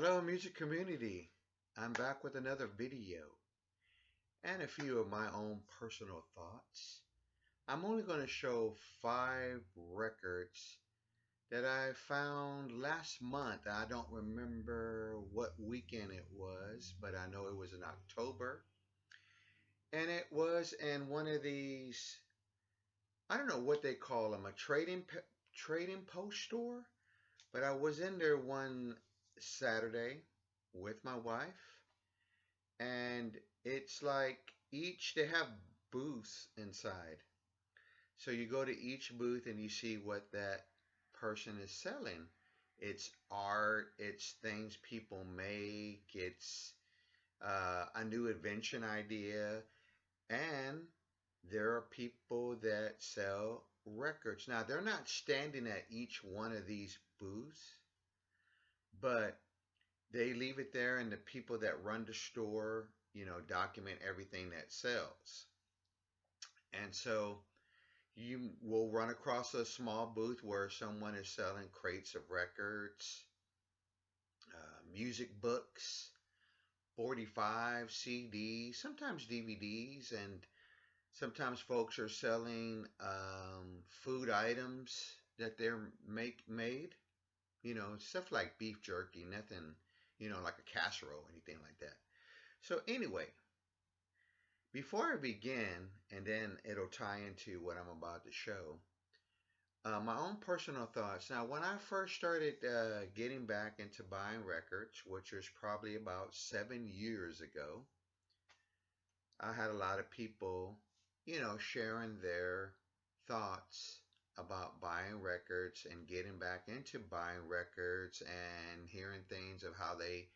Hello, music community. I'm back with another video and a few of my own personal thoughts. I'm only going to show 5 records that I found last month. I don't remember what weekend it was, but I know it was in October. And it was in one of these, I don't know what they call them, a trading post store. But I was in there one Saturday with my wife. And it's like they have booths inside. So you go to each booth and you see what that person is selling. It's art, it's things people make, it's a new invention idea, and there are people that sell records. Now, they're not standing at each one of these booths, but they leave it there, and the people that run the store, document everything that sells. And so you will run across a small booth where someone is selling crates of records, music books, 45 CDs, sometimes DVDs, and sometimes folks are selling food items that they're made. Stuff like beef jerky, nothing, like a casserole or anything like that. So anyway, before I begin, and then it'll tie into what I'm about to show, my own personal thoughts. Now, when I first started getting back into buying records, which was probably about 7 years ago, I had a lot of people, sharing their thoughts about buying records and getting back into buying records and hearing things of how they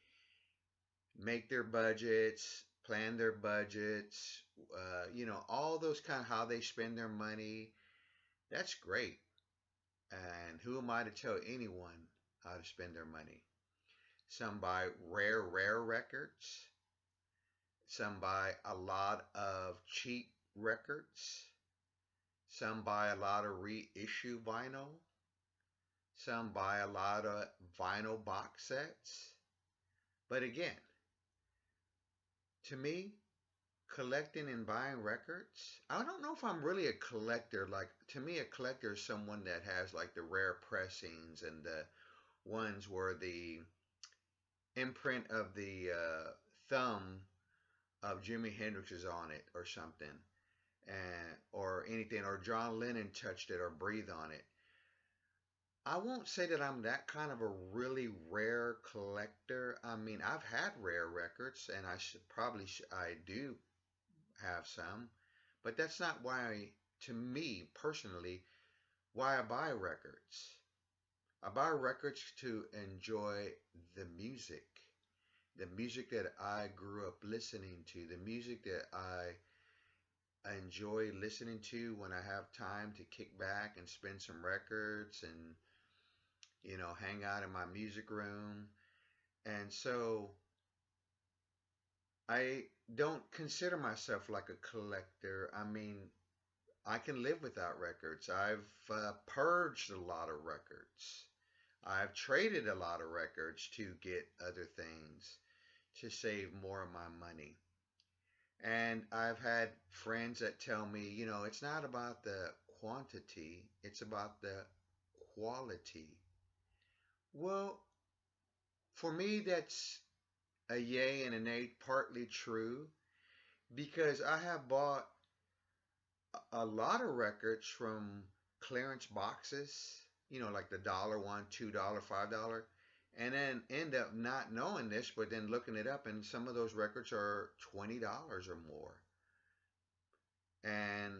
make their budgets, plan their budgets, all those kind of how they spend their money. That's great. And who am I to tell anyone how to spend their money? Some buy rare records. Some buy a lot of cheap records. Some buy a lot of reissue vinyl. Some buy a lot of vinyl box sets. But again, to me, collecting and buying records, I don't know if I'm really a collector. Like, to me, a collector is someone that has like the rare pressings and the ones where the imprint of the thumb of Jimi Hendrix is on it or something, and or anything, or John Lennon touched it or breathed on it. I won't say that I'm that kind of a really rare collector. I mean, I've had rare records, and I do have some, but that's not why, to me personally, why I buy records. I buy records to enjoy the music that I grew up listening to, the music that I enjoy listening to when I have time to kick back and spin some records and, hang out in my music room. And so I don't consider myself like a collector. I mean, I can live without records. I've purged a lot of records. I've traded a lot of records to get other things to save more of my money. And I've had friends that tell me, it's not about the quantity, it's about the quality. Well, for me, that's a yay and a nay, partly true, because I have bought a lot of records from clearance boxes, like the dollar one, $2, $5, and then end up not knowing this, but then looking it up, and some of those records are $20 or more. And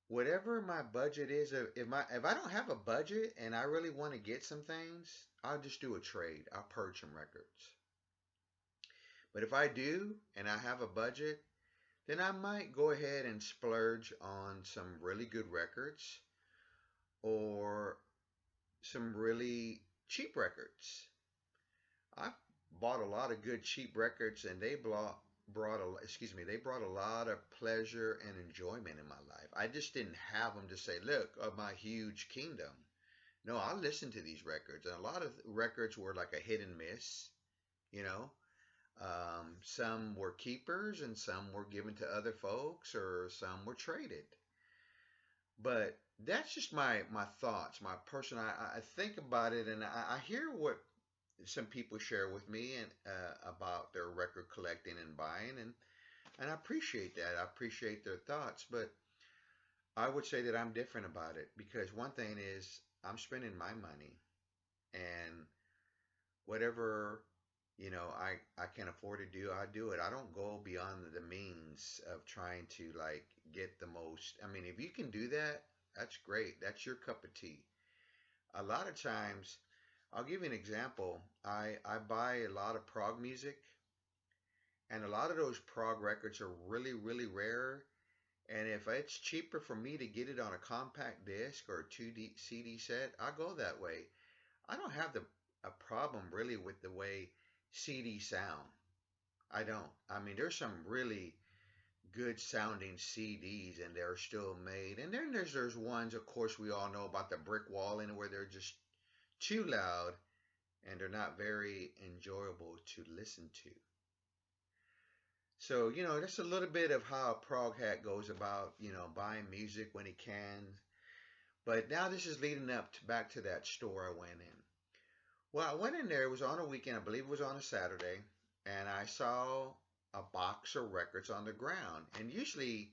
whatever my budget is, if I don't have a budget and I really want to get some things, I'll just do a trade. I'll purge some records. But if I do and I have a budget, then I might go ahead and splurge on some really good records or some really cheap records. I've bought a lot of good cheap records, and they brought a lot of pleasure and enjoyment in my life. I just didn't have them to say, look, of my huge kingdom. no, I listened to these records, and a lot of records were like a hit and miss. You know, some were keepers, and some were given to other folks, or some were traded. But that's just my thoughts, my personal. I think about it, and I hear what some people share with me and about their record collecting and buying, and I appreciate that. I appreciate their thoughts, but I would say that I'm different about it because one thing is I'm spending my money, and whatever I can afford to do, I do it. I don't go beyond the means of trying to like get the most. I mean, if you can do that, that's great. That's your cup of tea. A lot of times, I'll give you an example. I buy a lot of prog music, and a lot of those prog records are really, really rare. And if it's cheaper for me to get it on a compact disc or a 2D CD set, I go that way. I don't have a problem really with the way CDs sound. I don't. I mean, there's some really good sounding CDs and they're still made. And then there's ones, of course, we all know about the brick wall and where they're just too loud and they're not very enjoyable to listen to. So, that's a little bit of how a prog hat goes about, buying music when he can. But now this is leading up to back to that store I went in. Well, I went in there, it was on a weekend, I believe it was on a Saturday, and I saw a box of records on the ground. And usually,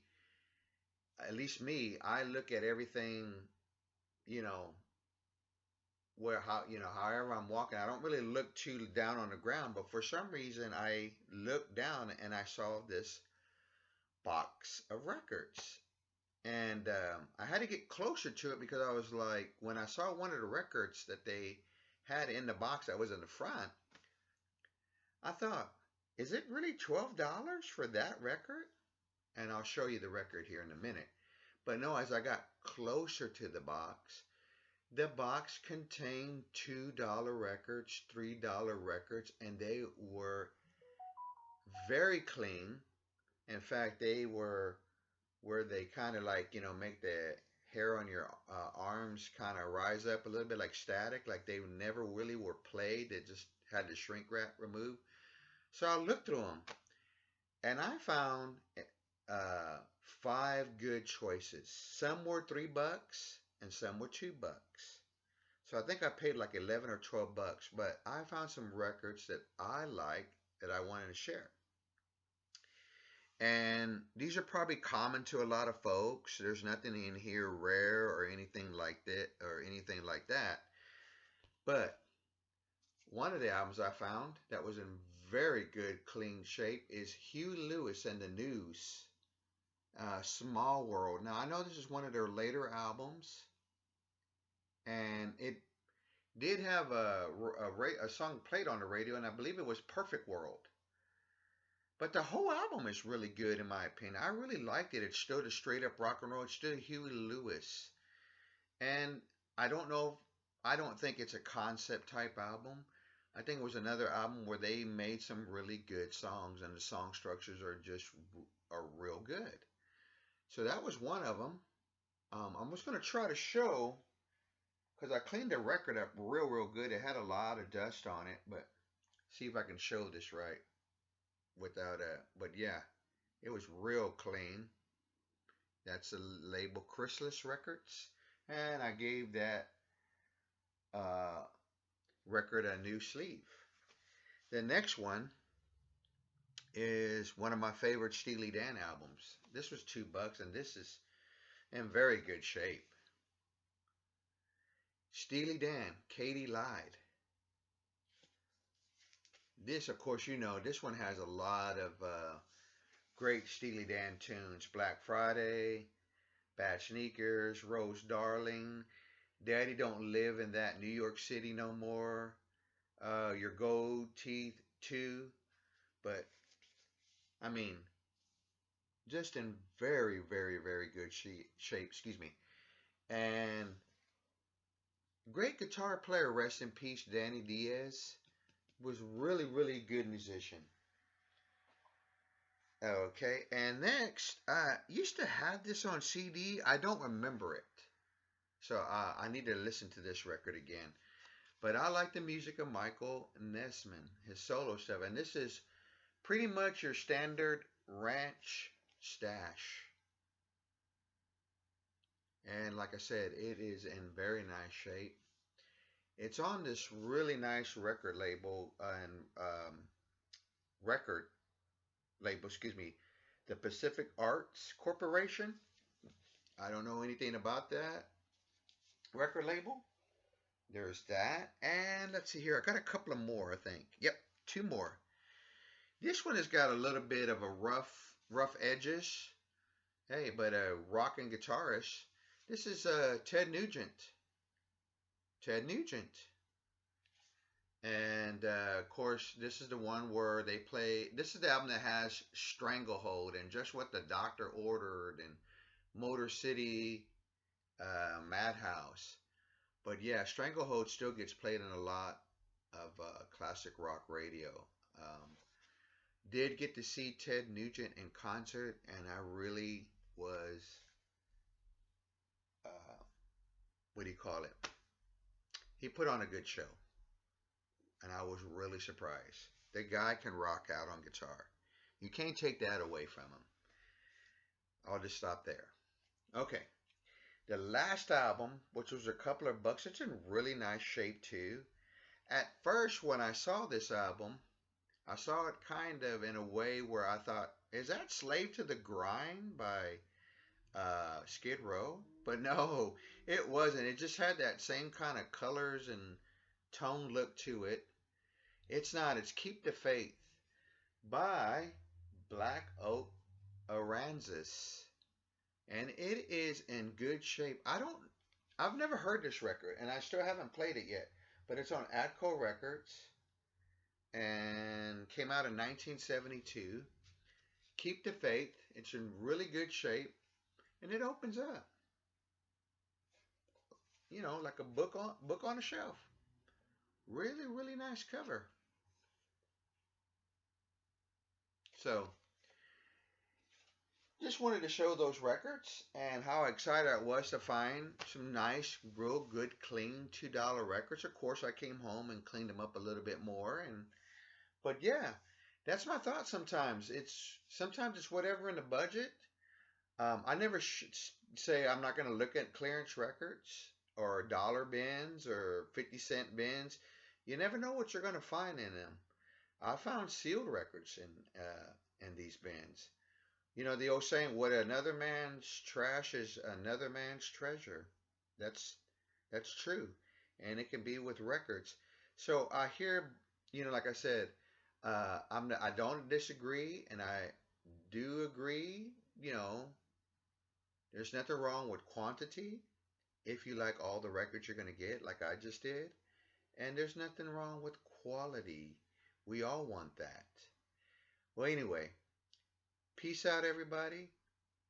at least me, I look at everything, you know, however I'm walking, I don't really look too down on the ground, but for some reason I looked down and I saw this box of records. And I had to get closer to it because I was like, when I saw one of the records that they had in the box that was in the front, I thought, is it really $12 for that record? And I'll show you the record here in a minute. But no, as I got closer to the box contained $2 records, $3 records, and they were very clean. In fact, they were where they kind of like, make the hair on your arms kind of rise up a little bit like static, like they never really were played. They just had the shrink wrap removed. So I looked through them and I found uh, five good choices. Some were $3 and some were $2. So I think I paid like 11 or $12, but I found some records that I like that I wanted to share. And these are probably common to a lot of folks. There's nothing in here rare or anything like that But one of the albums I found that was in very good, clean shape is Huey Lewis and the News, Small World. Now, I know this is one of their later albums, and it did have a song played on the radio, and I believe it was Perfect World. But the whole album is really good in my opinion. I really liked it. It's still the straight up rock and roll. It's still Huey Lewis. And I don't know, I don't think it's a concept type album. I think it was another album where they made some really good songs and the song structures are real good. So that was one of them. I'm just going to try to show, because I cleaned the record up real good. It had a lot of dust on it, but see if I can show this right without but yeah, it was real clean. That's the label Chrysalis Records, and I gave that uh, record a new sleeve. The next one is one of my favorite Steely Dan albums. This was $2, and this is in very good shape. Steely Dan, Katy Lied. This, of course, this one has a lot of great Steely Dan tunes. Black Friday, Bad Sneakers, Rose Darling, Daddy Don't Live in That New York City No More, Your Gold Teeth 2. But, I mean, just in very, very, very good shape. Excuse me. And great guitar player, rest in peace, Danny Diaz. Was really, really good musician. Okay, and next, I used to have this on CD. I don't remember it. So I need to listen to this record again. But I like the music of Michael Nesman, his solo stuff. And this is pretty much your standard ranch stash. And like I said, it is in very nice shape. It's on this really nice record label, excuse me, the Pacific Arts Corporation. I don't know anything about that record label. There's that. And let's see here. I got a couple of more, I think. Yep, two more. This one has got a little bit of a rough edges. Hey, but a rockin' guitarist. This is Ted Nugent. Ted Nugent. And of course, this is the one where they play. This is the album that has Stranglehold and Just What the Doctor Ordered and Motor City Madhouse. But yeah, Stranglehold still gets played in a lot of classic rock radio. Um, did get to see Ted Nugent in concert, and I really was, what do you call it? He put on a good show, and I was really surprised. The guy can rock out on guitar. You can't take that away from him. I'll just stop there. Okay. The last album, which was a couple of bucks, it's in really nice shape too. At first, when I saw this album, I saw it kind of in a way where I thought, is that Slave to the Grind by Skid Row? But no, it wasn't. It just had that same kind of colors and tone look to it. It's not. It's Keep the Faith by Black Oak Aransas. And it is in good shape. I've never heard this record, and I still haven't played it yet, but it's on Atco Records and came out in 1972. Keep the Faith. It's in really good shape, and it opens up, like a book on a shelf. Really, really nice cover. So, just wanted to show those records and how excited I was to find some nice, real good, clean $2 records. Of course, I came home and cleaned them up a little bit more, but yeah, that's my thought. Sometimes it's whatever in the budget. I never say I'm not going to look at clearance records or dollar bins or 50-cent bins. You never know what you're going to find in them. I found sealed records in these bins. You know the old saying, "What another man's trash is another man's treasure." That's that's true, and it can be with records. So I hear, like I said, I don't disagree, and I do agree. There's nothing wrong with quantity if you like all the records you're gonna get, like I just did, and there's nothing wrong with quality. We all want that. Well, anyway. Peace out, everybody.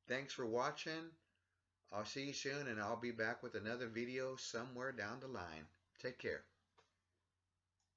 Thanks for watching. I'll see you soon, and I'll be back with another video somewhere down the line. Take care.